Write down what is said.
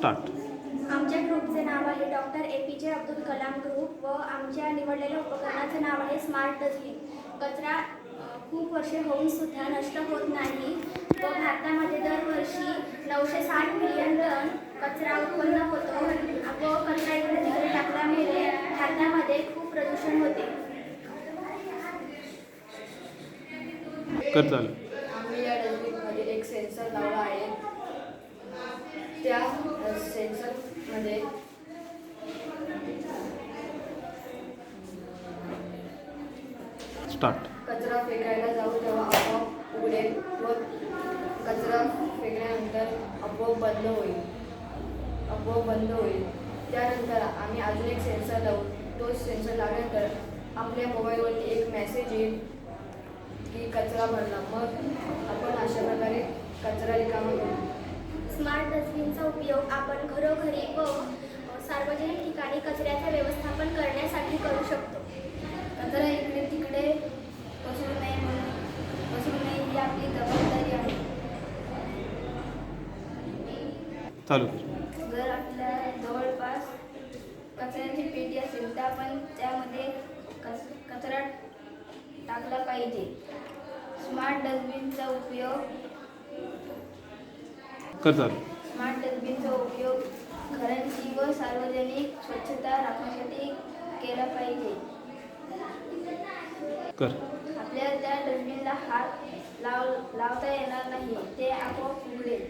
Start. आमच्या ग्रुपचे नाव आहे doctor APJ Abdul Kalam group व आमच्या निवडलेल्या उपकरणाचे नाव आहे स्मार्ट डस्टबिन. कचरा खूप वर्षे होऊन सुद्धा नष्ट होत नाही व भारतामध्ये दरवर्षी 960 मिलियन टन कचरा उत्पन्न होतो व कचरा इकडे तिकडे टाकल्यामुळे भारतामध्ये खूप प्रदूषण होते. आम्ही या डस्टबिनमध्ये एक सेन्सर लावला आहे. त्या सेन्सरमध्ये स्टार्ट. कचरा फेकायला जाऊ तेव्हा आपोआप उघडेल व कचरा फेकल्यानंतर आपोआप बंद होईल. त्यानंतर आम्ही अजून एक सेन्सर लावू. तो सेन्सर लावल्यानंतर आपल्या मोबाईलवरती एक मेसेज येईल की कचरा भरला. मग आपण अशा प्रकारे कचरा रिकामा करू. स्मार्ट डस्टबिनचा उपयोग आपण घरोघरी व सार्वजनिक ठिकाणी कचऱ्याचे व्यवस्थापन करण्यासाठी करू शकतो. कचरा इकडे तिकडे पसरू नये ही आपली जबाबदारी आहे. चालू. जर आपल्या जवळपास कचऱ्याची पेटी असेल तर आपण त्यामध्ये कचरा टाकला पाहिजे. स्मार्ट डस्टबिनचा उपयोग घरांची व सार्वजनिक स्वच्छता राखण्यासाठी केला पाहिजे. आपल्याला त्या डस्टबिनला हात लावता येणार नाही, ते आपोआप उघडेल.